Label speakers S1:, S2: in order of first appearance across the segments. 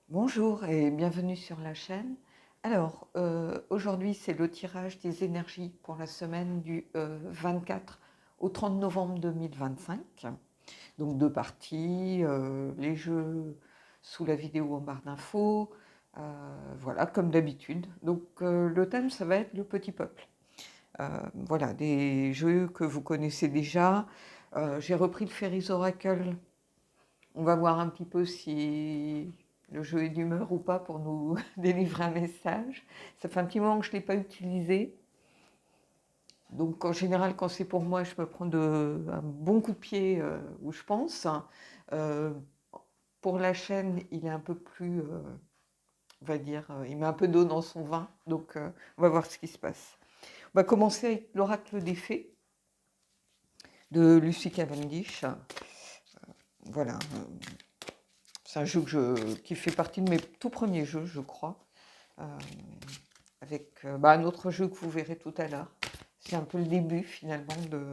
S1: Bonjour et bienvenue sur la chaîne. Alors, aujourd'hui, c'est le tirage des énergies pour la semaine du 24 au 30 novembre 2025. Donc, deux parties, les jeux sous la vidéo en barre d'infos, voilà, comme d'habitude. Donc, le thème, ça va être le petit peuple. Voilà, des jeux que vous connaissez déjà. J'ai repris le Fairies Oracle. On va voir un petit peu si le jeu est d'humeur ou pas pour nous délivrer un message. Ça fait un petit moment que je ne l'ai pas utilisé. Donc en général, quand c'est pour moi, je me prends un bon coup de pied où je pense. Euh, pour la chaîne, il est un peu plus, on va dire, il met un peu d'eau dans son vin. Donc on va voir ce qui se passe. On va commencer avec l'oracle des fées de Lucy Cavendish. Voilà, c'est un jeu qui fait partie de mes tout premiers jeux, je crois. Euh, avec un autre jeu que vous verrez tout à l'heure. C'est un peu le début finalement de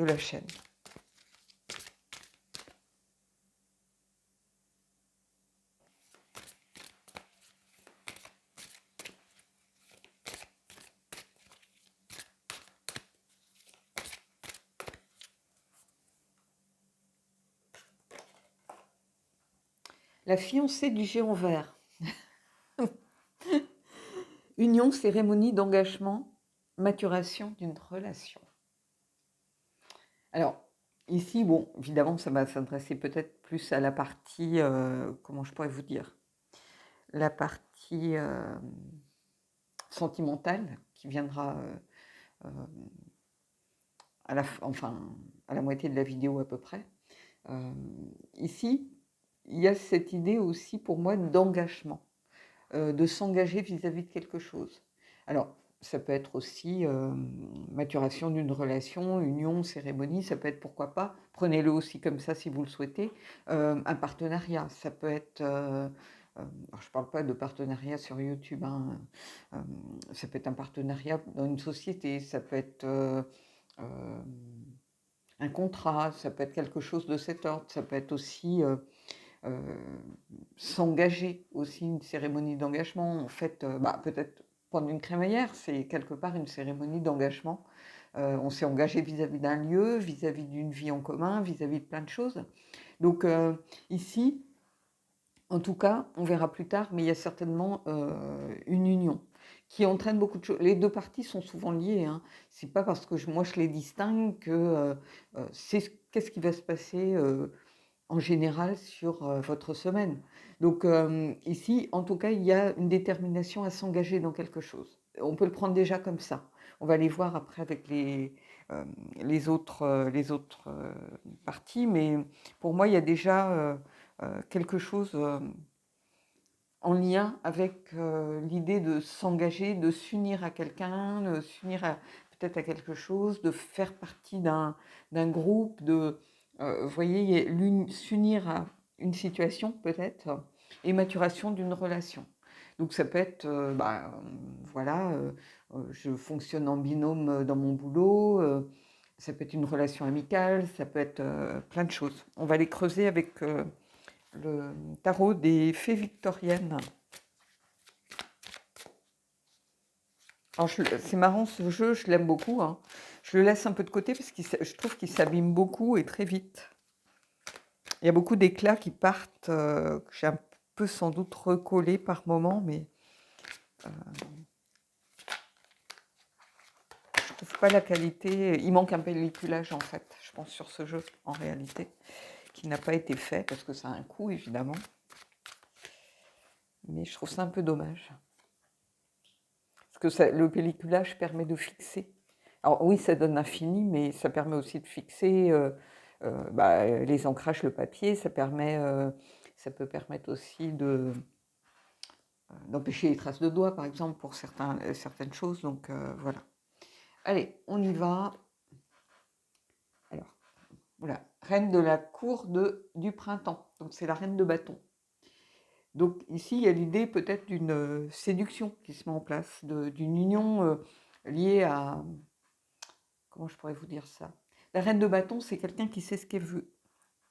S1: la chaîne. La fiancée du géant vert. Union, cérémonie d'engagement, maturation d'une relation. Alors, ici, bon, évidemment, ça va s'adresser peut-être plus à la partie, comment je pourrais vous dire, la partie sentimentale qui viendra euh, à la moitié de la vidéo à peu près. Euh, Ici, il y a cette idée aussi pour moi d'engagement, de s'engager vis-à-vis de quelque chose. Alors, ça peut être aussi maturation d'une relation, union, cérémonie, ça peut être pourquoi pas, prenez-le aussi comme ça si vous le souhaitez, un partenariat, ça peut être, alors je ne parle pas de partenariat sur YouTube, hein, euh, ça peut être un partenariat dans une société, ça peut être euh, un contrat, ça peut être quelque chose de cet ordre, ça peut être aussi euh, s'engager, aussi une cérémonie d'engagement. En fait, peut-être prendre une crémaillère, c'est quelque part une cérémonie d'engagement. On s'est engagé vis-à-vis d'un lieu, vis-à-vis d'une vie en commun, vis-à-vis de plein de choses. Donc ici, en tout cas, on verra plus tard, mais il y a certainement une union qui entraîne beaucoup de choses. Les deux parties sont souvent liées. Hein. C'est pas parce que moi je les distingue que c'est qu'est-ce qui va se passer en général sur votre semaine. Donc ici, en tout cas, il y a une détermination à s'engager dans quelque chose. On peut le prendre déjà comme ça. On va les voir après avec les autres parties, mais pour moi, il y a déjà quelque chose en lien avec l'idée de s'engager, de s'unir à quelqu'un, de s'unir peut-être à quelque chose, de faire partie d'un groupe, vous voyez, s'unir à une situation peut-être, et maturation d'une relation. Donc ça peut être, voilà, je fonctionne en binôme dans mon boulot, ça peut être une relation amicale, ça peut être plein de choses. On va les creuser avec le tarot des fées victoriennes. Alors, c'est marrant ce jeu, je l'aime beaucoup. Hein. Je le laisse un peu de côté parce que je trouve qu'il s'abîme beaucoup et très vite. Il y a beaucoup d'éclats qui partent, que j'ai un peu sans doute recollés par moment, mais je trouve pas la qualité. Il manque un pelliculage en fait, je pense, sur ce jeu en réalité, qui n'a pas été fait parce que ça a un coût évidemment. Mais je trouve ça un peu dommage. Parce que le pelliculage permet de fixer. Alors oui, ça donne l'infini, mais ça permet aussi de fixer les ancrages, le papier. Ça peut permettre aussi d'empêcher les traces de doigts, par exemple, pour certaines choses. Donc voilà. Allez, on y va. Alors, voilà, reine de la cour du printemps. Donc c'est la reine de bâton. Donc ici, il y a l'idée peut-être d'une séduction qui se met en place, d'une union liée à, comment je pourrais vous dire ça? La reine de bâton, c'est quelqu'un qui sait ce qu'elle veut,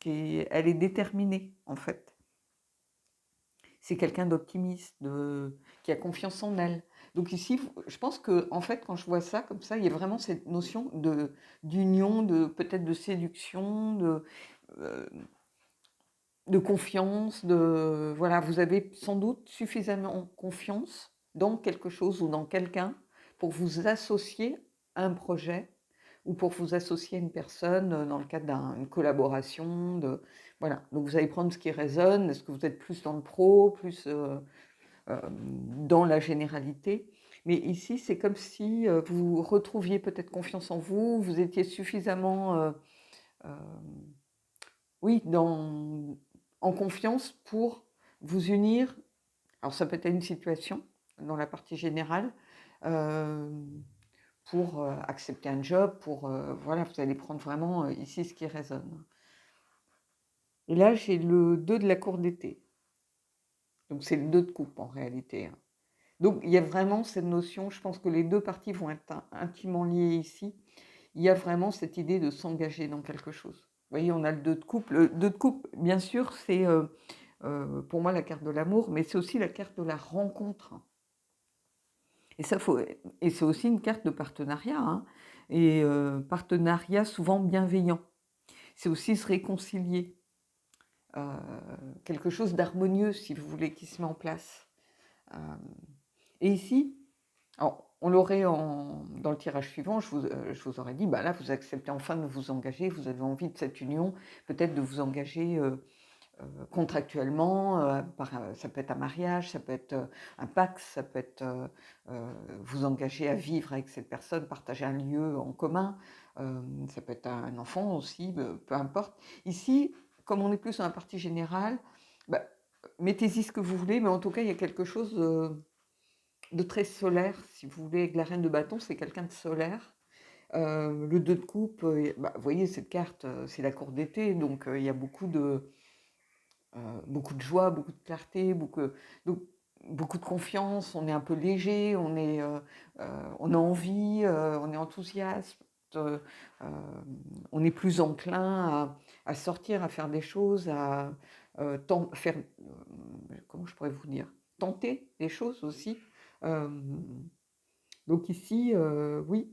S1: elle est déterminée en fait. c'est quelqu'un d'optimiste, qui a confiance en elle. Donc ici, je pense que en fait, quand je vois ça comme ça, il y a vraiment cette notion d'union, peut-être de séduction, euh, de confiance, voilà, vous avez sans doute suffisamment confiance dans quelque chose ou dans quelqu'un pour vous associer à un projet ou pour vous associer à une personne dans le cadre d'une collaboration. Voilà, donc vous allez prendre ce qui résonne. Est-ce que vous êtes plus dans le pro, plus dans la généralité? Mais ici, c'est comme si vous retrouviez peut-être confiance en vous, vous étiez suffisamment, euh, oui, en confiance pour vous unir. Alors ça peut être une situation dans la partie générale, euh, pour accepter un job, voilà, vous allez prendre vraiment ici ce qui résonne. Et là, j'ai le 2 de la cour d'été. Donc c'est le 2 de coupe en réalité, hein. Donc il y a vraiment cette notion, je pense que les deux parties vont être intimement liées ici. Il y a vraiment cette idée de s'engager dans quelque chose. Vous voyez, on a le 2 de coupe. Le 2 de coupe, bien sûr, c'est pour moi la carte de l'amour, mais c'est aussi la carte de la rencontre. Et c'est aussi une carte de partenariat, hein, et partenariat souvent bienveillant. C'est aussi se réconcilier, euh, quelque chose d'harmonieux, si vous voulez, qui se met en place. Euh, et ici, alors, on l'aurait dans le tirage suivant, je vous aurais dit, bah là, vous acceptez enfin de vous engager, vous avez envie de cette union, peut-être de vous engager contractuellement, ça peut être un mariage, ça peut être un Pacs, ça peut être vous engager à vivre avec cette personne, partager un lieu en commun, ça peut être un enfant aussi, peu importe. Ici, comme on est plus dans la partie générale, bah, mettez-y ce que vous voulez, mais en tout cas, il y a quelque chose de très solaire, si vous voulez, avec la reine de bâton, c'est quelqu'un de solaire. Le 2 de coupe, bah, vous voyez, cette carte, c'est la cour d'été, donc il y a beaucoup de joie, beaucoup de clarté, donc, beaucoup de confiance, on est un peu léger, on a envie, on est enthousiaste, euh, euh, on est plus enclin à sortir, à faire des choses, à faire, comment je pourrais vous dire, tenter des choses aussi. Euh, donc ici, oui,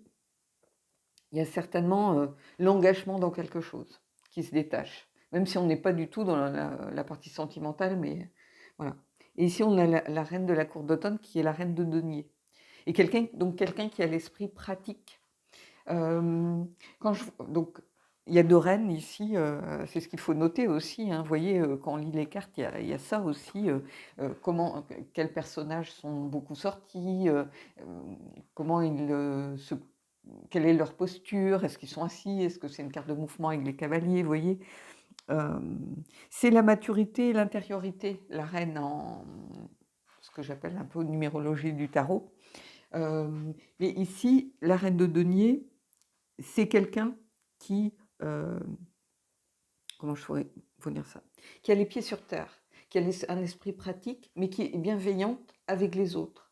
S1: il y a certainement l'engagement dans quelque chose qui se détache, même si on n'est pas du tout dans la partie sentimentale, mais voilà. Et ici, on a la reine de la cour d'automne qui est la reine de denier. Et donc quelqu'un qui a l'esprit pratique. Euh, donc, il y a deux reines ici, c'est ce qu'il faut noter aussi, hein. Vous voyez, quand on lit les cartes, il y a ça aussi, quels personnages sont beaucoup sortis, euh, comment ils quelle est leur posture, est-ce qu'ils sont assis, est-ce que c'est une carte de mouvement avec les cavaliers, vous voyez. Euh, c'est la maturité et l'intériorité, la reine en ce que j'appelle un peu numérologie du tarot. Mais ici, la reine de denier, c'est quelqu'un qui, euh, comment je pourrais vous dire ça, qui a les pieds sur terre, qui a un esprit pratique, mais qui est bienveillante avec les autres.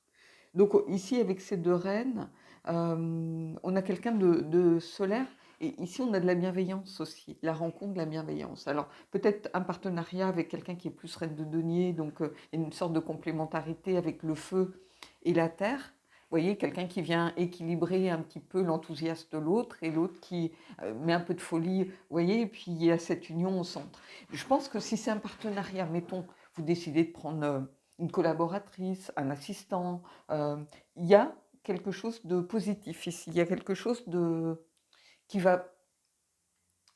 S1: Donc ici, avec ces deux reines, on a quelqu'un de solaire. Et ici, on a de la bienveillance aussi, la rencontre de la bienveillance. Alors, peut-être un partenariat avec quelqu'un qui est plus reine de denier, donc il y a une sorte de complémentarité avec le feu et la terre. Vous voyez, quelqu'un qui vient équilibrer un petit peu l'enthousiasme de l'autre et l'autre qui met un peu de folie, vous voyez, et puis il y a cette union au centre. Je pense que si c'est un partenariat, mettons, vous décidez de prendre une collaboratrice, un assistant, il y a quelque chose de positif ici, il y a quelque chose qui va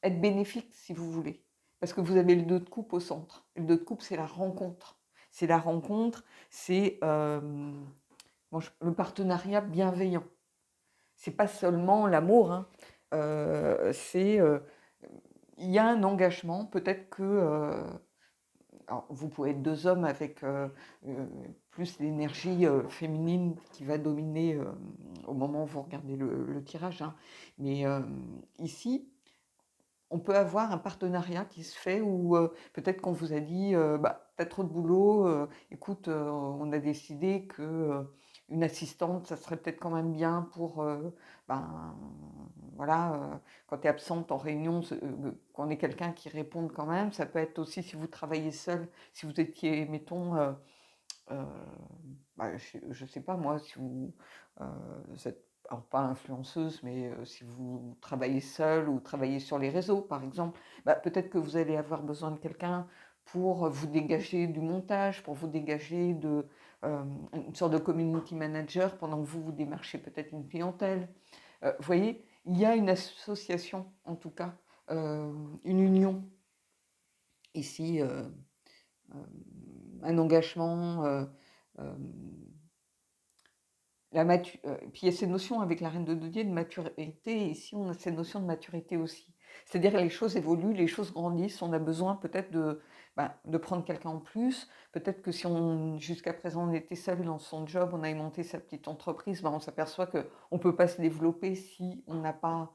S1: être bénéfique si vous voulez, parce que vous avez le 2 de coupe au centre. Le 2 de coupe, c'est la rencontre. C'est la rencontre, c'est le partenariat bienveillant. C'est pas seulement l'amour, hein. C'est il y a un engagement, peut-être que alors, vous pouvez être deux hommes avec plus l'énergie féminine qui va dominer au moment où vous regardez le tirage, hein. Mais ici, on peut avoir un partenariat qui se fait où peut-être qu'on vous a dit bah, t'as trop de boulot, écoute, on a décidé que une assistante, ça serait peut-être quand même bien pour, ben, voilà, quand tu es absente en réunion, qu'on ait quelqu'un qui réponde quand même. Ça peut être aussi si vous travaillez seul, si vous étiez, mettons, Heu, bah, je sais pas moi, si vous êtes alors pas influenceuse, mais si vous travaillez seule ou travaillez sur les réseaux, par exemple, bah, peut-être que vous allez avoir besoin de quelqu'un pour vous dégager du montage, pour vous dégager une sorte de community manager pendant que vous démarchez peut-être une clientèle. Vous voyez? Il y a une association, en tout cas, une union ici, hem, un engagement, hem puis il y a ces notions avec la reine de denier de maturité, et ici on a cette notion de maturité aussi. C'est-à-dire les choses évoluent, les choses grandissent, on a besoin peut-être de prendre quelqu'un en plus. Peut-être que si jusqu'à présent on était seul dans son job, on avait monté sa petite entreprise, on s'aperçoit qu'on ne peut pas se développer si on n'a pas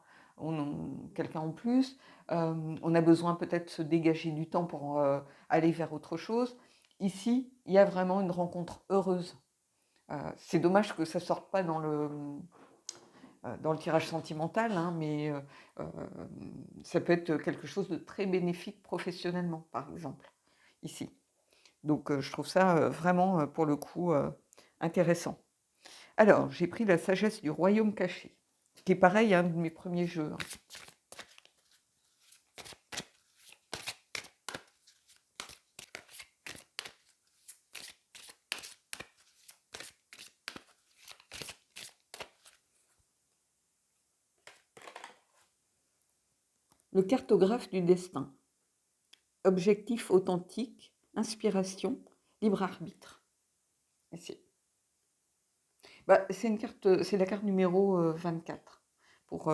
S1: quelqu'un en plus. On a besoin peut-être de se dégager du temps pour aller vers autre chose. Ici, il y a vraiment une rencontre heureuse. C'est dommage que ça sorte pas dans le tirage sentimental, hein, mais ça peut être quelque chose de très bénéfique professionnellement, par exemple, ici. Donc je trouve ça vraiment, pour le coup, intéressant. Alors, j'ai pris la sagesse du royaume caché, qui est pareil, un de mes premiers jeux, hein. Le cartographe du destin. Objectif authentique, inspiration, libre arbitre. Ici. Bah, c'est la carte numéro 24 pour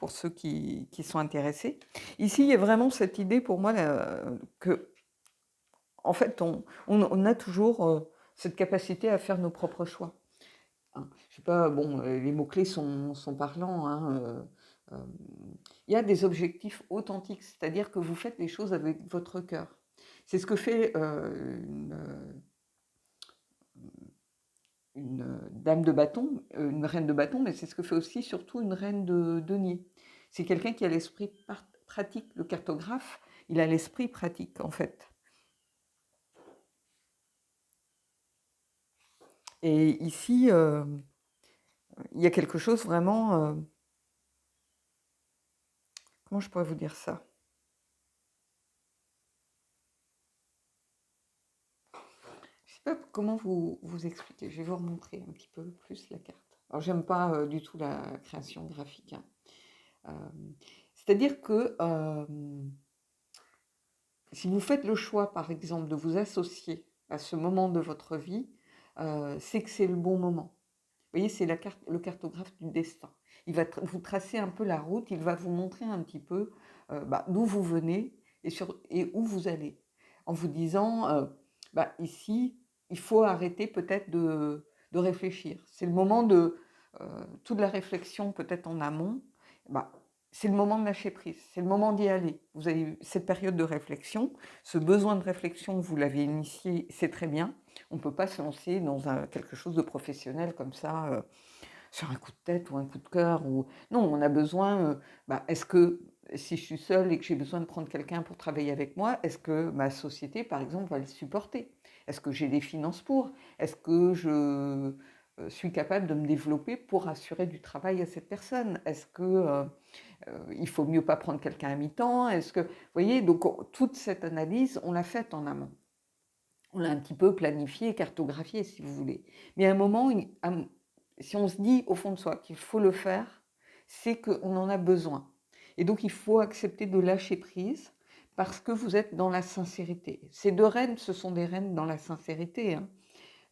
S1: ceux qui sont intéressés. Ici, il y a vraiment cette idée pour moi que, en fait, on a toujours cette capacité à faire nos propres choix, hein. Je sais pas, bon, les mots-clés sont parlants, hein, euh, il y a des objectifs authentiques, c'est-à-dire que vous faites les choses avec votre cœur. C'est ce que fait une dame de bâton, une reine de bâton, mais c'est ce que fait aussi surtout une reine de denier. C'est quelqu'un qui a l'esprit pratique. Le cartographe, il a l'esprit pratique, en fait. Et ici, il y a quelque chose vraiment... comment je pourrais vous dire ça? Je ne sais pas comment vous expliquer. Je vais vous remontrer un petit peu plus la carte. Alors, j'aime pas du tout la création graphique, hein. C'est-à-dire que si vous faites le choix, par exemple, de vous associer à ce moment de votre vie, c'est que c'est le bon moment. Vous voyez, c'est le cartographe du destin. Il va vous tracer un peu la route, il va vous montrer un petit peu d'où vous venez et où vous allez. En vous disant, ici, il faut arrêter peut-être de réfléchir. C'est le moment de toute la réflexion peut-être en amont. Bah, c'est le moment de lâcher prise, c'est le moment d'y aller. Vous avez eu cette période de réflexion, ce besoin de réflexion, vous l'avez initié, c'est très bien. On ne peut pas se lancer dans quelque chose de professionnel comme ça, sur un coup de tête ou un coup de cœur. Non, on a besoin, est-ce que si je suis seule et que j'ai besoin de prendre quelqu'un pour travailler avec moi, est-ce que ma société, par exemple, va le supporter? Est-ce que j'ai des finances pour? Est-ce que je suis capable de me développer pour assurer du travail à cette personne? Est-ce que il faut mieux pas prendre quelqu'un à mi-temps? Est-ce que, vous voyez, donc toute cette analyse, on l'a faite en amont. On l'a un petit peu planifié, cartographié, si vous voulez. Mais à un moment, si on se dit au fond de soi qu'il faut le faire, c'est qu'on en a besoin. Et donc, il faut accepter de lâcher prise parce que vous êtes dans la sincérité. Ces deux reines, ce sont des reines dans la sincérité, hein.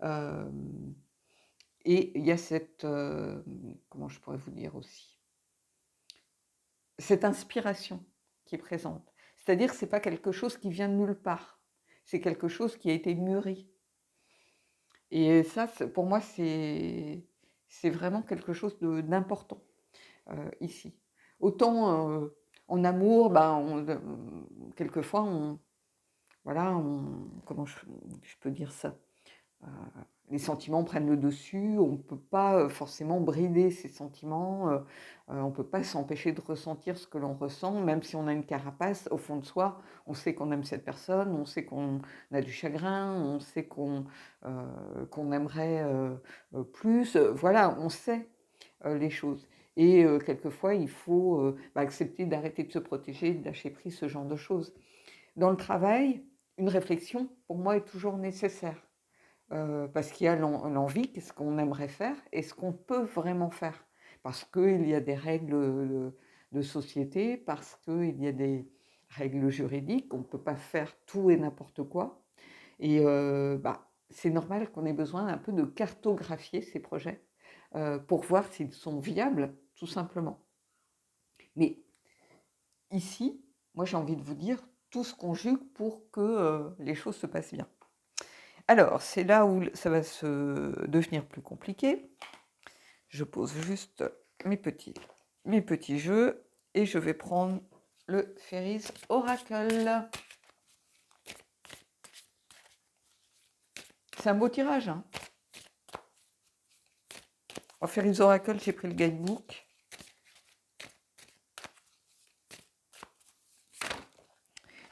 S1: Euh, et il y a comment je pourrais vous dire aussi, cette inspiration qui est présente. C'est-à-dire que ce n'est pas quelque chose qui vient de nulle part. C'est quelque chose qui a été mûri. Et ça, pour moi, c'est vraiment quelque chose d'important ici. Autant en amour, quelquefois, voilà, comment je peux dire ça? les sentiments prennent le dessus, on ne peut pas forcément brider ses sentiments, on ne peut pas s'empêcher de ressentir ce que l'on ressent, même si on a une carapace, au fond de soi, on sait qu'on aime cette personne, on sait qu'on a du chagrin, on sait qu'on aimerait plus, voilà, on sait les choses. Et quelquefois, il faut accepter d'arrêter de se protéger, de lâcher prise, ce genre de choses. Dans le travail, une réflexion, pour moi, est toujours nécessaire. Parce qu'il y a l'envie, qu'est-ce qu'on aimerait faire et ce qu'on peut vraiment faire. Parce qu'il y a des règles de société, parce qu'il y a des règles juridiques, on ne peut pas faire tout et n'importe quoi. Et c'est normal qu'on ait besoin un peu de cartographier ces projets pour voir s'ils sont viables, tout simplement. Mais ici, moi j'ai envie de vous dire, tout se conjugue pour que les choses se passent bien. Alors, c'est là où ça va se devenir plus compliqué. Je pose juste mes petits jeux et je vais prendre le Fairies Oracle. C'est un beau tirage, hein. En Fairies Oracle, j'ai pris le guidebook.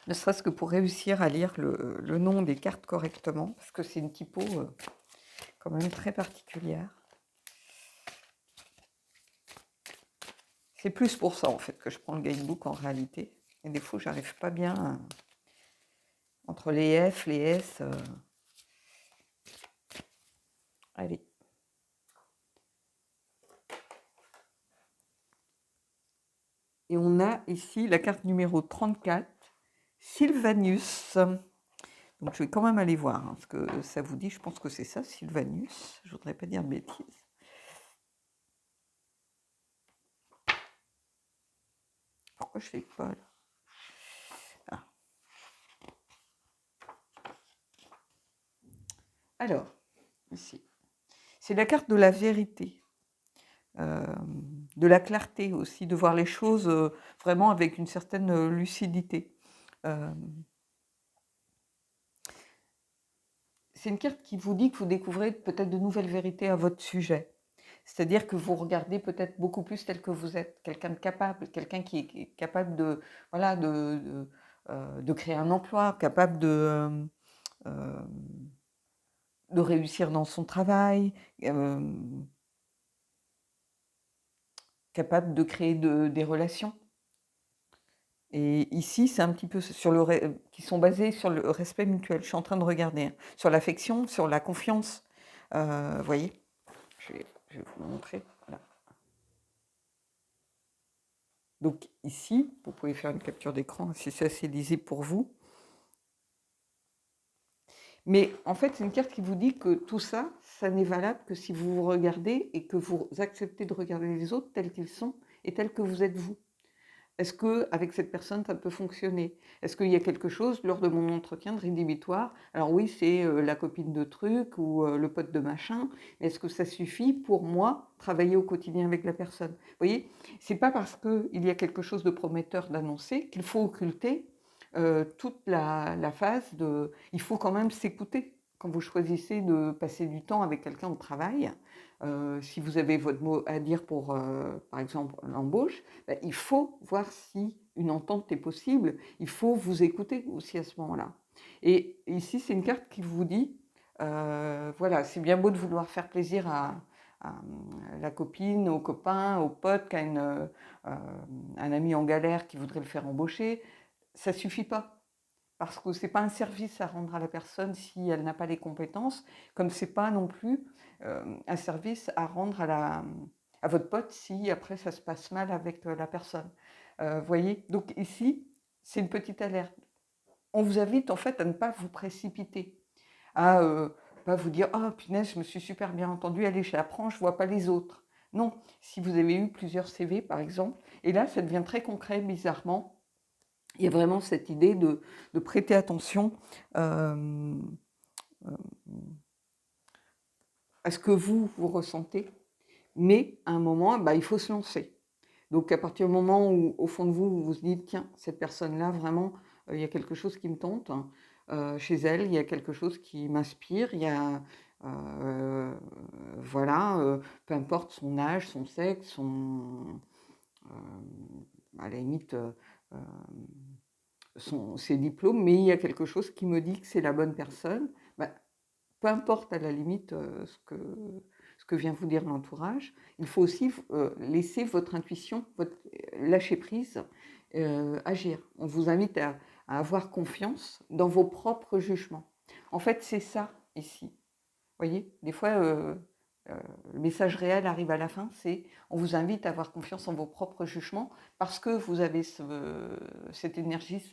S1: Ne serait-ce que pour réussir à lire le nom des cartes correctement, parce que c'est une typo quand même très particulière. C'est plus pour ça en fait que je prends le guidebook en réalité. Et des fois, j'arrive pas bien entre les F, les S. Allez. Et on a ici la carte numéro 34, Sylvanus. Donc je vais quand même aller voir hein, ce que ça vous dit. Je pense que c'est ça, Sylvanus. Je ne voudrais pas dire de bêtises. Pourquoi je ne fais pas là? Ah. Alors, ici, c'est la carte de la vérité. De la clarté aussi, de voir les choses vraiment avec une certaine lucidité. C'est une carte qui vous dit que vous découvrez peut-être de nouvelles vérités à votre sujet. C'est-à-dire que vous regardez peut-être beaucoup plus tel que vous êtes, quelqu'un de capable, quelqu'un qui est capable de, voilà, de créer un emploi, capable de réussir dans son travail, capable de créer des relations. Et ici, c'est un petit peu sur qui sont basés sur le respect mutuel. Je suis en train de regarder, hein, sur l'affection, sur la confiance. Vous voyez, je vais vous montrer. Voilà. Donc ici, vous pouvez faire une capture d'écran si c'est assez lisible pour vous. Mais en fait, c'est une carte qui vous dit que tout ça, ça n'est valable que si vous vous regardez et que vous acceptez de regarder les autres tels qu'ils sont et tels que vous êtes vous. Est-ce qu'avec cette personne, ça peut fonctionner? Est-ce qu'il y a quelque chose lors de mon entretien de rédhibitoire? Alors oui, c'est la copine de truc ou le pote de machin, mais est-ce que ça suffit pour moi travailler au quotidien avec la personne? Vous voyez, c'est pas parce qu'il y a quelque chose de prometteur d'annoncer qu'il faut occulter toute la phase de... Il faut quand même s'écouter quand vous choisissez de passer du temps avec quelqu'un au travail. Si vous avez votre mot à dire pour, par exemple, l'embauche, ben, il faut voir si une entente est possible. Il faut vous écouter aussi à ce moment-là. Et ici, c'est une carte qui vous dit, voilà, c'est bien beau de vouloir faire plaisir à la copine, au copain, au pote qui a un ami en galère qui voudrait le faire embaucher. Ça ne suffit pas. Parce que ce n'est pas un service à rendre à la personne si elle n'a pas les compétences, comme ce n'est pas non plus un service à rendre à votre pote si après ça se passe mal avec la personne. Voyez, donc ici, c'est une petite alerte. On vous invite en fait à ne pas vous précipiter, à pas vous dire « Oh punaise, je me suis super bien entendue, allez, je l'apprends, je ne vois pas les autres ». Non, si vous avez eu plusieurs CV par exemple, et là ça devient très concret bizarrement, il y a vraiment cette idée de prêter attention à ce que vous ressentez, mais à un moment, il faut se lancer. Donc à partir du moment où, au fond de vous, vous vous dites, tiens, cette personne-là, vraiment, il y a quelque chose qui me tente, chez elle, il y a quelque chose qui m'inspire, il y a, heu, voilà, peu importe son âge, son sexe, à la limite, ses diplômes, mais il y a quelque chose qui me dit que c'est la bonne personne. Bah, peu importe à la limite, ce que vient vous dire l'entourage, il faut aussi laisser votre intuition, lâcher prise, agir. On vous invite à avoir confiance dans vos propres jugements. En fait, c'est ça ici. Vous voyez? Des fois, heu, le message réel arrive à la fin, c'est on vous invite à avoir confiance en vos propres jugements parce que vous avez cette énergie,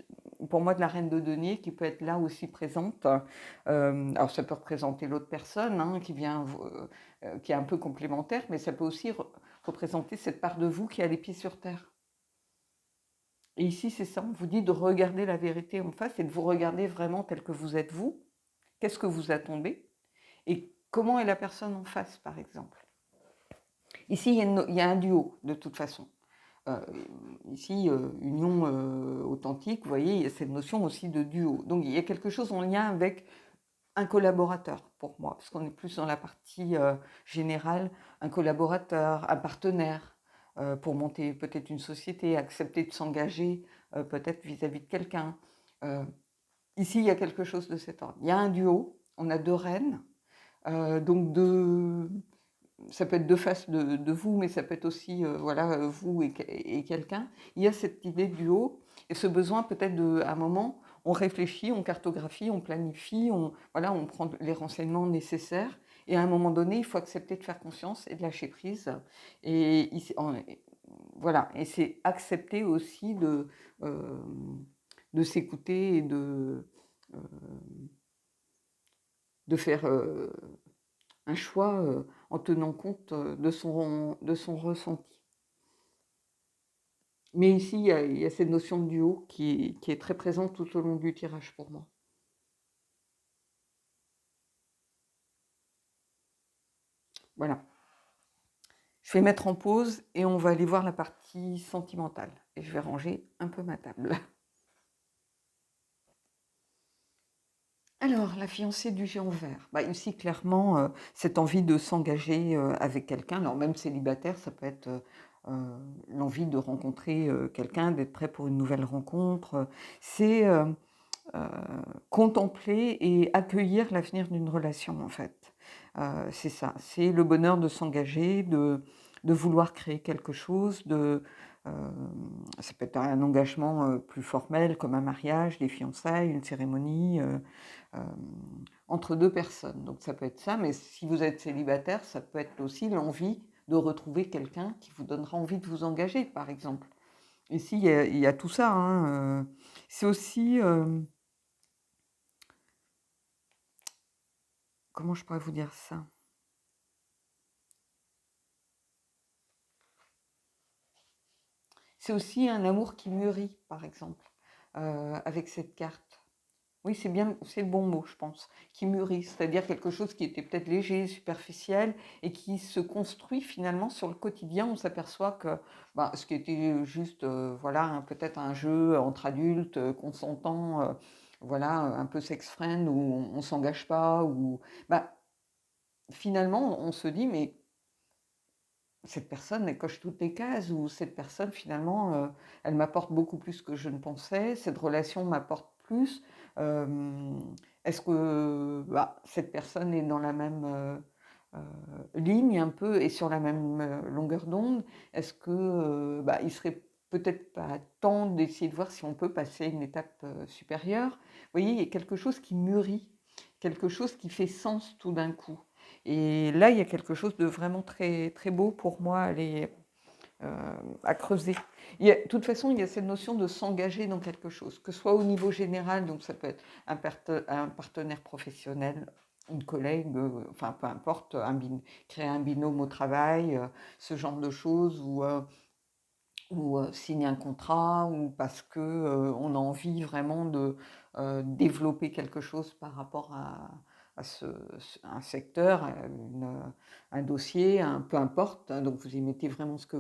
S1: pour moi, de la reine de denier qui peut être là aussi présente. Alors ça peut représenter l'autre personne, hein, qui est un peu complémentaire, mais ça peut aussi représenter cette part de vous qui a les pieds sur terre. Et ici, c'est ça, on vous dit de regarder la vérité en face et de vous regarder vraiment tel que vous êtes vous. Qu'est-ce que vous attendez? Et comment est la personne en face, par exemple? Ici, il y a un duo, de toute façon. Euh, ici, union authentique, vous voyez, il y a cette notion aussi de duo. Donc, il y a quelque chose en lien avec un collaborateur, pour moi, parce qu'on est plus dans la partie générale, un collaborateur, un partenaire, pour monter peut-être une société, accepter de s'engager peut-être vis-à-vis de quelqu'un. Euh, Ici, il y a quelque chose de cet ordre. Il y a un duo, on a deux reines, donc ça peut être deux faces de vous, mais ça peut être aussi voilà, vous et quelqu'un. Il y a cette idée de duo et ce besoin peut-être à un moment, on réfléchit, on cartographie, on planifie, voilà, on prend les renseignements nécessaires et à un moment donné, il faut accepter de faire confiance et de lâcher prise. Et voilà, et c'est accepter aussi euh, de s'écouter et euh, de faire un choix en tenant compte de son ressenti. Mais ici, il y a cette notion de duo qui est très présente tout au long du tirage pour moi. Voilà. Je vais mettre en pause et on va aller voir la partie sentimentale. Et je vais ranger un peu ma table. Alors, la fiancée du géant vert. Bah, ici, clairement, cette envie de s'engager avec quelqu'un, alors même célibataire, ça peut être l'envie de rencontrer quelqu'un, d'être prêt pour une nouvelle rencontre. C'est euh, contempler et accueillir l'avenir d'une relation, en fait. C'est ça, c'est le bonheur de s'engager, de vouloir créer quelque chose, euh, ça peut être un engagement plus formel, comme un mariage, des fiançailles, une cérémonie, euh, entre deux personnes. Donc ça peut être ça, mais si vous êtes célibataire, ça peut être aussi l'envie de retrouver quelqu'un qui vous donnera envie de vous engager, par exemple. Ici, il y a tout ça, hein. C'est aussi, comment je pourrais vous dire ça? C'est aussi un amour qui mûrit, par exemple, avec cette carte. Oui, c'est bien, c'est le bon mot, je pense. Qui mûrit, c'est-à-dire quelque chose qui était peut-être léger, superficiel, et qui se construit finalement sur le quotidien. On s'aperçoit que bah, ce qui était juste, voilà, peut-être un jeu entre adultes, consentants, voilà, un peu sex-friend, où on ne s'engage pas, ou bah, finalement, on se dit, mais cette personne, elle coche toutes les cases, ou cette personne, finalement, elle m'apporte beaucoup plus que je ne pensais, cette relation m'apporte plus. Euh, Est-ce que bah, cette personne est dans la même ligne un peu et sur la même longueur d'onde? Est-ce que bah, il serait peut-être pas temps d'essayer de voir si on peut passer à une étape supérieure? Vous voyez, il y a quelque chose qui mûrit, quelque chose qui fait sens tout d'un coup. Et là, il y a quelque chose de vraiment très, très beau pour moi à creuser. De toute façon, il y a cette notion de s'engager dans quelque chose, que ce soit au niveau général, donc ça peut être un partenaire professionnel, une collègue, enfin peu importe, créer un binôme au travail, ce genre de choses, ou signer un contrat, ou parce que on a envie vraiment de développer quelque chose par rapport un secteur, un dossier, peu importe, hein. Donc vous y mettez vraiment ce que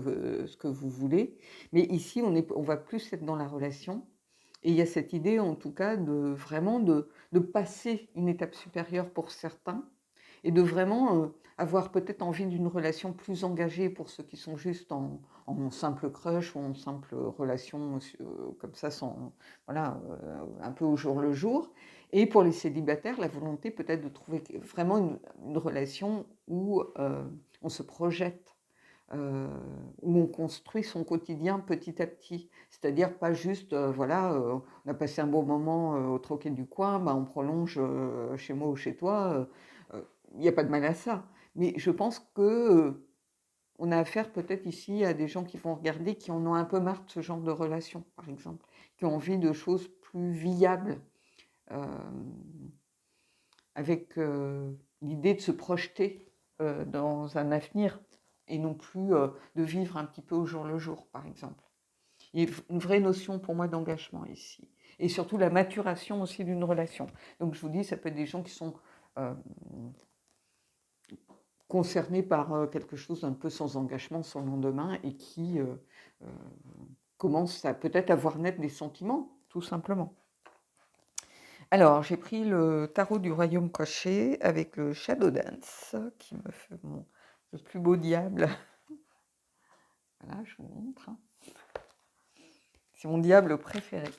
S1: vous voulez. Mais ici, on va plus être dans la relation. Et il y a cette idée, en tout cas, vraiment de passer une étape supérieure pour certains et de vraiment avoir peut-être envie d'une relation plus engagée pour ceux qui sont juste en simple crush ou en simple relation comme ça, sans, voilà, un peu au jour le jour. Et pour les célibataires, la volonté peut-être de trouver vraiment une relation où on se projette, où on construit son quotidien petit à petit. C'est-à-dire pas juste, voilà, on a passé un bon moment au troquet du coin, bah, on prolonge chez moi ou chez toi. Il n'y a pas de mal à ça. Mais je pense que on a affaire peut-être ici à des gens qui vont regarder, qui en ont un peu marre de ce genre de relation, par exemple, qui ont envie de choses plus viables, euh, avec l'idée de se projeter dans un avenir et non plus de vivre un petit peu au jour le jour, par exemple. Il y a une vraie notion pour moi d'engagement ici. Et surtout la maturation aussi d'une relation. Donc je vous dis, ça peut être des gens qui sont euh, concernés par quelque chose d'un peu sans engagement, sans lendemain, et qui euh, commencent à peut-être avoir naître des sentiments, tout simplement. Alors, j'ai pris le tarot du royaume caché avec le Shadow Dance, qui me fait le plus beau diable. Voilà, je vous montre. C'est mon diable préféré.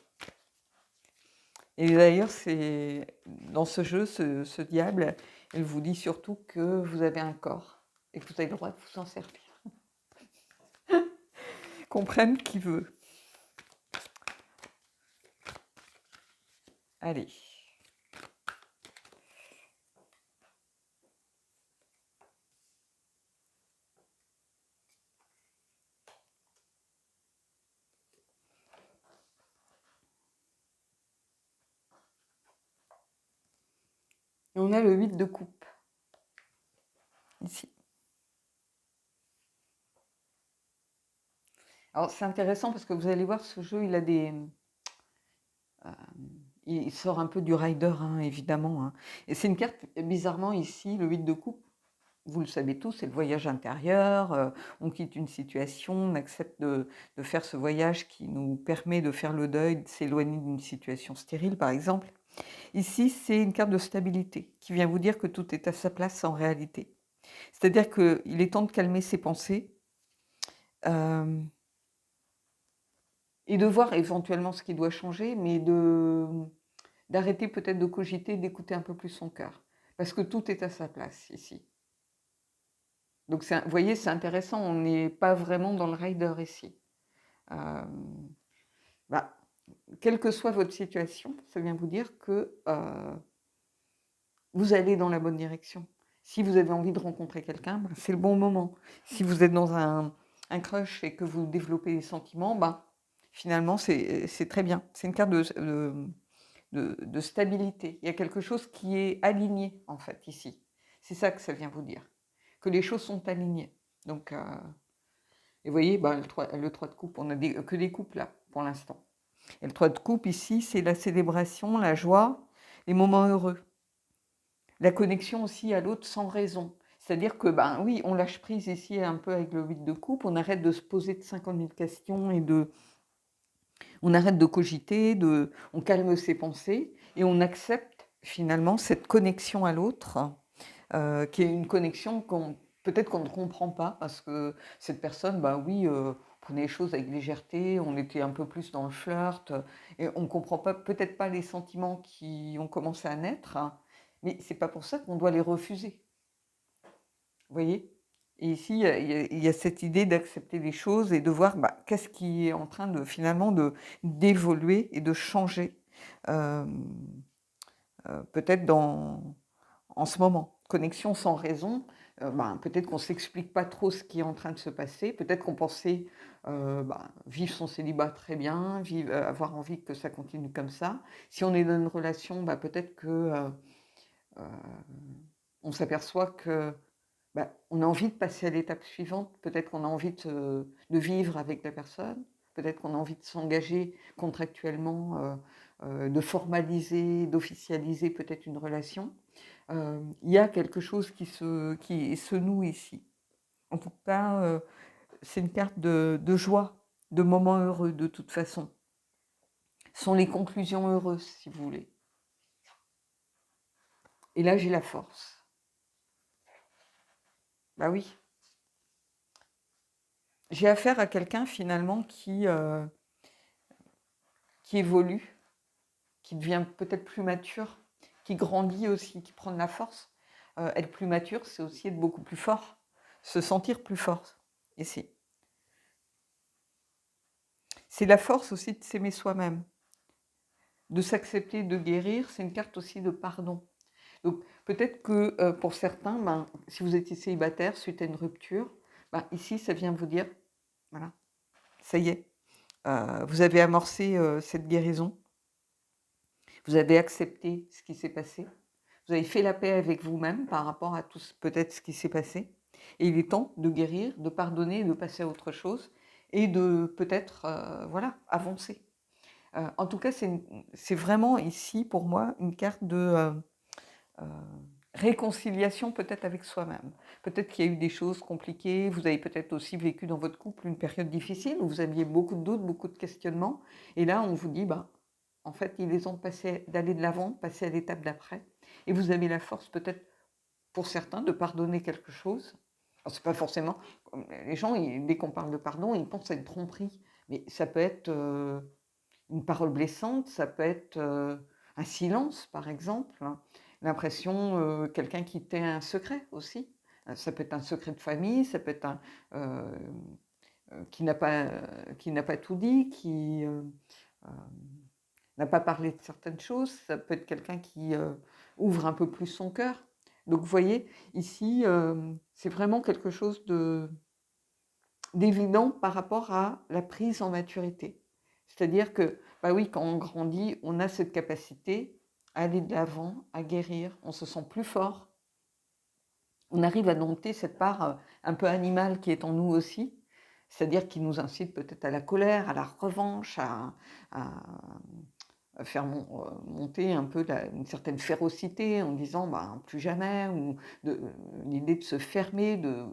S1: Et d'ailleurs, c'est dans ce jeu, ce diable, il vous dit surtout que vous avez un corps et que vous avez le droit de vous en servir. Comprenne qui veut. Allez. Et on a le 8 de coupe, ici. Alors, c'est intéressant parce que vous allez voir, ce jeu, il a des... il sort un peu du rider, hein, évidemment. Hein. Et c'est une carte, bizarrement, ici, le 8 de coupe, vous le savez tous, c'est le voyage intérieur. On quitte une situation, on accepte de faire ce voyage qui nous permet de faire le deuil, de s'éloigner d'une situation stérile, par exemple. Ici, c'est une carte de stabilité qui vient vous dire que tout est à sa place en réalité. C'est-à-dire qu'il est temps de calmer ses pensées et de voir éventuellement ce qui doit changer, mais d'arrêter peut-être de cogiter, d'écouter un peu plus son cœur. Parce que tout est à sa place ici. Donc, vous voyez, c'est intéressant, on n'est pas vraiment dans le rider ici. Euh, bah, quelle que soit votre situation, ça vient vous dire que vous allez dans la bonne direction. Si vous avez envie de rencontrer quelqu'un, bah, c'est le bon moment. Si vous êtes dans un crush et que vous développez des sentiments, bah, finalement, c'est très bien. C'est une carte de stabilité. Il y a quelque chose qui est aligné, en fait, ici. C'est ça que ça vient vous dire. Que les choses sont alignées. Donc, et vous voyez, bah, le 3 de coupe, on a que des coupes là, pour l'instant. Et le 3 de coupe, ici, c'est la célébration, la joie, les moments heureux. La connexion aussi à l'autre sans raison. C'est-à-dire que, ben oui, on lâche prise ici un peu avec le 8 de coupe, on arrête de se poser de 50 000 questions et on arrête de cogiter, on calme ses pensées et on accepte finalement cette connexion à l'autre, qui est une connexion peut-être qu'on ne comprend pas parce que cette personne, bah oui, prenait les choses avec légèreté, on était un peu plus dans le flirt et on ne comprend pas, peut-être pas les sentiments qui ont commencé à naître, hein, mais c'est pas pour ça qu'on doit les refuser. Vous voyez? Et ici, il y a cette idée d'accepter les choses et de voir bah, qu'est-ce qui est en train de finalement d'évoluer et de changer, euh, peut-être en ce moment. Connexion sans raison, ben, peut-être qu'on ne s'explique pas trop ce qui est en train de se passer, peut-être qu'on pensait ben, vivre son célibat très bien, avoir envie que ça continue comme ça. Si on est dans une relation, ben, peut-être que euh, on s'aperçoit que bah, on a envie de passer à l'étape suivante, peut-être qu'on a envie de vivre avec la personne, peut-être qu'on a envie de s'engager contractuellement, de formaliser, d'officialiser peut-être une relation. Il y a quelque chose qui se noue ici. En tout cas, c'est une carte de joie, de moments heureux de toute façon. sont les conclusions heureuses, si vous voulez. Et là, j'ai la force. Bah oui. J'ai affaire à quelqu'un finalement qui évolue, qui devient peut-être plus mature, qui grandit aussi, qui prend de la force. Être plus mature, c'est aussi être beaucoup plus fort, se sentir plus fort. Et c'est la force aussi de s'aimer soi-même, de s'accepter, de guérir. C'est une carte aussi de pardon. Donc peut-être que pour certains, ben, si vous étiez célibataire suite à une rupture, ben, ici, ça vient vous dire, voilà, ça y est, vous avez amorcé cette guérison, vous avez accepté ce qui s'est passé, vous avez fait la paix avec vous-même par rapport à tout peut-être ce qui s'est passé, et il est temps de guérir, de pardonner, de passer à autre chose, et de peut-être, voilà, avancer. En tout cas, c'est vraiment ici, pour moi, une carte de euh, réconciliation peut-être avec soi-même. Peut-être qu'il y a eu des choses compliquées, vous avez peut-être aussi vécu dans votre couple une période difficile où vous aviez beaucoup de doutes, beaucoup de questionnements, et là on vous dit, bah, en fait il est temps d'aller de l'avant, passer à l'étape d'après, et vous avez la force peut-être pour certains de pardonner quelque chose. Alors c'est pas forcément, les gens, dès qu'on parle de pardon, ils pensent à une tromperie, mais ça peut être une parole blessante, ça peut être un silence, par exemple, hein. L'impression, quelqu'un qui tait un secret aussi. Ça peut être un secret de famille, ça peut être un qui n'a pas tout dit, qui euh, n'a pas parlé de certaines choses. Ça peut être quelqu'un qui ouvre un peu plus son cœur. Donc, vous voyez, ici, c'est vraiment quelque chose d'évident par rapport à la prise en maturité. C'est-à-dire que, bah oui, quand on grandit, on a cette capacité à aller de l'avant, à guérir, on se sent plus fort, on arrive à dompter cette part un peu animale qui est en nous aussi, c'est-à-dire qui nous incite peut-être à la colère, à la revanche, à faire monter un peu une certaine férocité en disant bah, plus jamais, ou l'idée de se fermer, de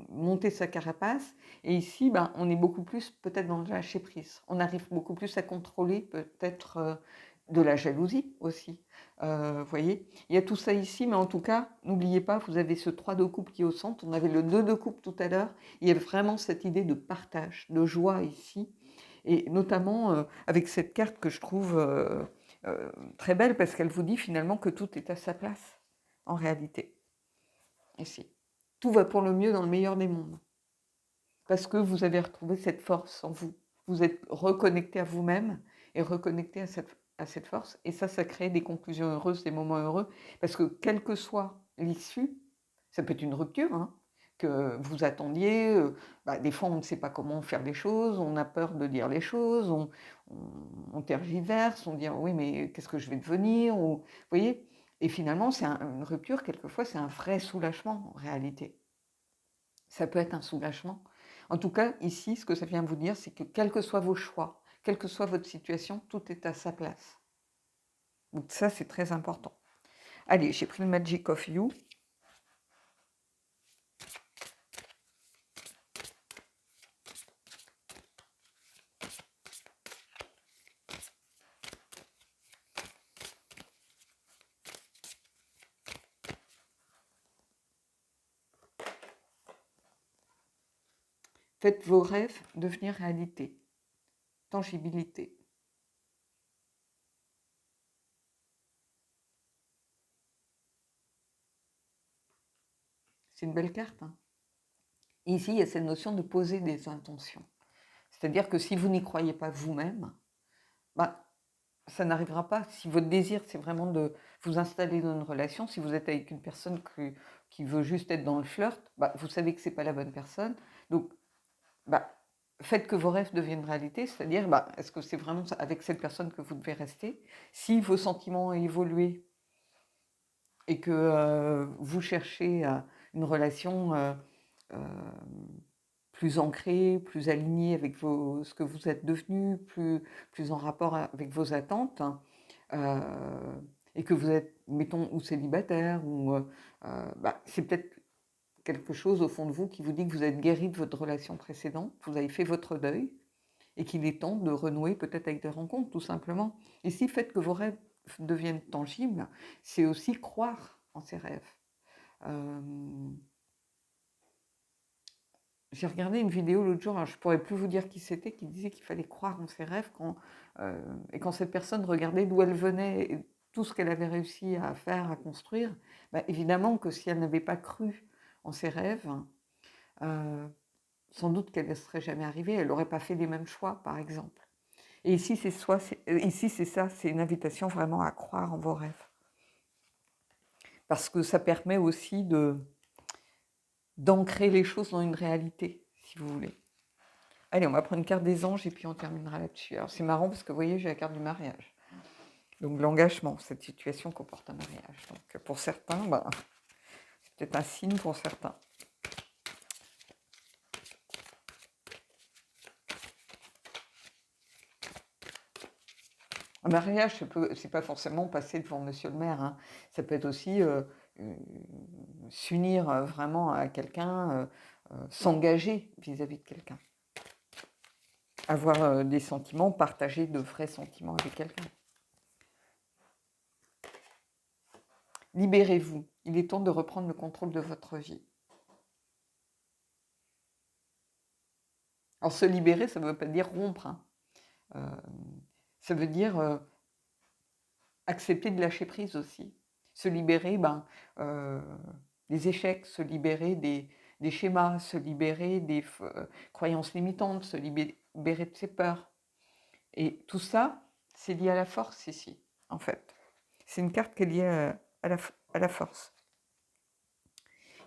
S1: monter sa carapace. Et ici, ben, on est beaucoup plus peut-être dans le lâcher prise. On arrive beaucoup plus à contrôler peut-être de la jalousie aussi. Vous voyez, il y a tout ça ici, mais en tout cas, n'oubliez pas, vous avez ce 3 de coupe qui est au centre, on avait le 2 de coupe tout à l'heure, il y a vraiment cette idée de partage, de joie ici, et notamment avec cette carte que je trouve très belle, parce qu'elle vous dit finalement que tout est à sa place, en réalité. Ici. Tout va pour le mieux dans le meilleur des mondes. Parce que vous avez retrouvé cette force en vous. Vous êtes reconnecté à vous-même et reconnecté à cette force. Et ça crée des conclusions heureuses, des moments heureux. Parce que quelle que soit l'issue, ça peut être une rupture, hein, que vous attendiez. Bah, des fois, on ne sait pas comment faire les choses, on a peur de dire les choses, on tergiverse, on dit oui, mais qu'est-ce que je vais devenir, vous voyez. Et finalement, une rupture, quelquefois, c'est un vrai soulagement en réalité. Ça peut être un soulagement. En tout cas, ici, ce que ça vient vous dire, c'est que quels que soient vos choix, quelle que soit votre situation, tout est à sa place. Donc ça, c'est très important. Allez, j'ai pris le Magic of You. Faites vos rêves devenir réalité. Tangibilité. C'est une belle carte, hein. Ici, il y a cette notion de poser des intentions. C'est-à-dire que si vous n'y croyez pas vous-même, bah, ça n'arrivera pas. Si votre désir, c'est vraiment de vous installer dans une relation, si vous êtes avec une personne qui veut juste être dans le flirt, bah, vous savez que ce n'est pas la bonne personne. Donc, bah, faites que vos rêves deviennent réalité, c'est-à-dire, bah, est-ce que c'est vraiment avec cette personne que vous devez rester? Si vos sentiments ont évolué et que vous cherchez une relation euh, plus ancrée, plus alignée avec ce que vous êtes devenu, plus en rapport avec vos attentes, hein, et que vous êtes, mettons, ou célibataire, ou bah, c'est peut-être quelque chose au fond de vous qui vous dit que vous êtes guéri de votre relation précédente, vous avez fait votre deuil, et qu'il est temps de renouer peut-être avec des rencontres, tout simplement. Et si le fait que vos rêves deviennent tangibles, c'est aussi croire en ces rêves. Euh, J'ai regardé une vidéo l'autre jour, alors je ne pourrais plus vous dire qui c'était, qui disait qu'il fallait croire en ses rêves et quand cette personne regardait d'où elle venait et tout ce qu'elle avait réussi à faire, à construire, bah, évidemment que si elle n'avait pas cru en ses rêves, euh, sans doute qu'elle ne serait jamais arrivée, elle n'aurait pas fait les mêmes choix, par exemple. Et ici, ici, c'est ça, c'est une invitation vraiment à croire en vos rêves. Parce que ça permet aussi d'ancrer les choses dans une réalité, si vous voulez. Allez, on va prendre une carte des anges et puis on terminera là-dessus. Alors c'est marrant parce que vous voyez, j'ai la carte du mariage. Donc l'engagement, cette situation comporte un mariage. Donc pour certains, bah, c'est peut-être un signe pour certains. Un mariage, c'est pas forcément passer devant monsieur le maire. Hein. Ça peut être aussi s'unir vraiment à quelqu'un, s'engager vis-à-vis de quelqu'un. Avoir des sentiments, partager de vrais sentiments avec quelqu'un. Libérez-vous. Il est temps de reprendre le contrôle de votre vie. Alors se libérer, ça ne veut pas dire rompre. Hein. Ça veut dire accepter de lâcher prise aussi. Se libérer des échecs, se libérer des schémas, se libérer des croyances limitantes, se libérer de ses peurs. Et tout ça, c'est lié à la force ici, en fait. C'est une carte qui est liée à la force.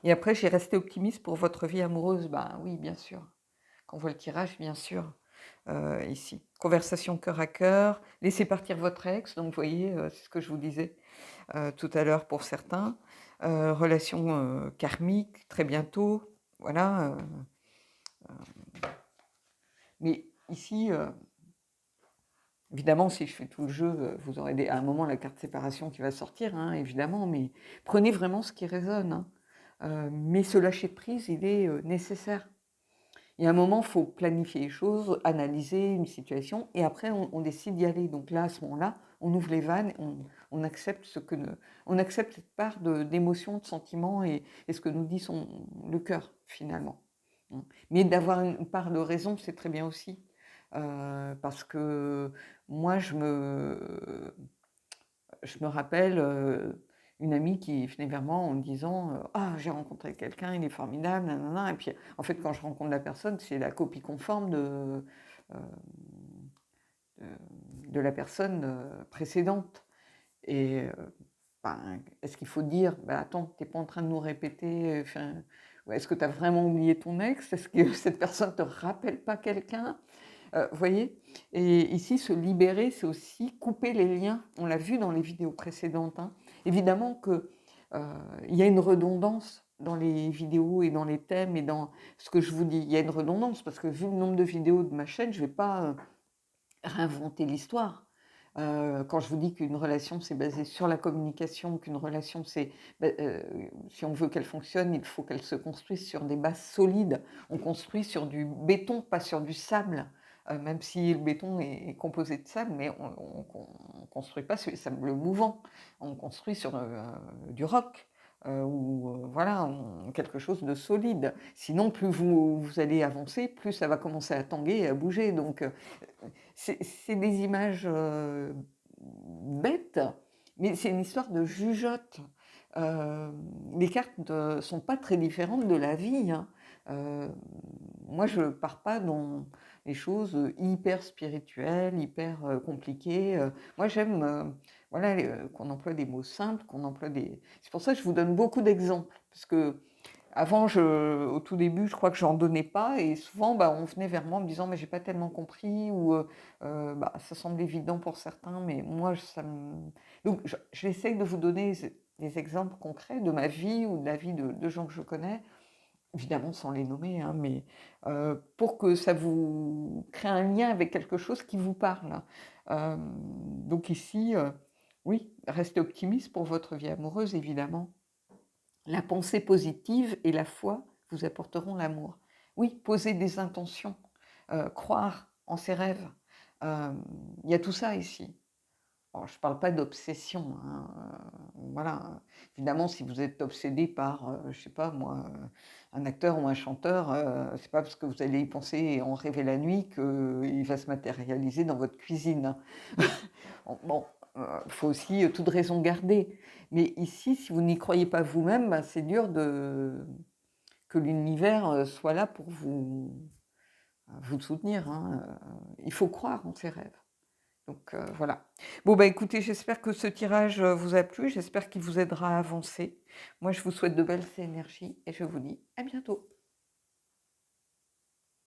S1: Et après, j'ai resté optimiste pour votre vie amoureuse. Ben oui, bien sûr. Quand on voit le tirage, bien sûr. Ici. Conversation cœur à cœur. Laissez partir votre ex. Donc, vous voyez, c'est ce que je vous disais tout à l'heure pour certains. Relation karmique, très bientôt. Voilà. Mais ici, évidemment, si je fais tout le jeu, vous aurez à un moment la carte séparation qui va sortir, hein, évidemment. Mais prenez vraiment ce qui résonne. Hein. Mais ce lâcher prise, il est nécessaire. Il y a un moment, il faut planifier les choses, analyser une situation, et après, on décide d'y aller. Donc là, à ce moment-là, on ouvre les vannes, on accepte on accepte cette part d'émotion, de sentiment et ce que nous dit le cœur, finalement. Mais d'avoir une part de raison, c'est très bien aussi. Parce que moi, je me rappelle une amie qui venait vers moi en me disant ah, j'ai rencontré quelqu'un, il est formidable, nanana. Et puis, en fait, quand je rencontre la personne, c'est la copie conforme euh, de la personne précédente. Et est-ce qu'il faut dire attends, tu n'es pas en train de nous répéter est-ce que tu as vraiment oublié ton ex? Est-ce que cette personne ne te rappelle pas quelqu'un? Vous voyez? Et ici, se libérer, c'est aussi couper les liens. On l'a vu dans les vidéos précédentes. Hein. Évidemment qu'il y a une redondance dans les vidéos et dans les thèmes et dans ce que je vous dis. Il y a une redondance parce que vu le nombre de vidéos de ma chaîne, je ne vais pas réinventer l'histoire. Quand je vous dis qu'une relation, c'est basé sur la communication, qu'une relation, si on veut qu'elle fonctionne, il faut qu'elle se construise sur des bases solides. On construit sur du béton, pas sur du sable. Même si le béton est composé de sable, mais on ne construit pas sur le sable mouvant. On construit sur du roc. Ou voilà, quelque chose de solide. Sinon, plus vous allez avancer, plus ça va commencer à tanguer et à bouger. Donc, c'est des images bêtes, mais c'est une histoire de jugeote. Les cartes ne sont pas très différentes de la vie. Hein. Moi, je ne pars pas dans les choses hyper spirituelles, hyper compliquées. Moi, j'aime voilà, qu'on emploie des mots simples, qu'on emploie des... C'est pour ça que je vous donne beaucoup d'exemples, parce que avant, au tout début, je crois que j'en donnais pas, et souvent, on venait vers moi en me disant mais j'ai pas tellement compris, ou ça semble évident pour certains, mais moi, donc j'essaye de vous donner des exemples concrets de ma vie ou de la vie de gens que je connais, évidemment sans les nommer, hein, mais pour que ça vous crée un lien avec quelque chose qui vous parle. Donc ici, oui, restez optimiste pour votre vie amoureuse, évidemment. La pensée positive et la foi vous apporteront l'amour. Oui, poser des intentions, croire en ses rêves. Il y a tout ça ici. Alors, je ne parle pas d'obsession, hein, voilà. Évidemment, si vous êtes obsédé par, je sais pas moi, un acteur ou un chanteur, c'est pas parce que vous allez y penser et en rêver la nuit qu'il va se matérialiser dans votre cuisine, hein. Bon, faut aussi, toute raison garder. Mais ici, si vous n'y croyez pas vous-même, bah, c'est dur de que l'univers, soit là pour vous soutenir, hein, il faut croire en ses rêves. Donc voilà. Bon, bah, écoutez, j'espère que ce tirage, vous a plu, j'espère qu'il vous aidera à avancer. Moi, je vous souhaite de belles énergies et je vous dis à bientôt.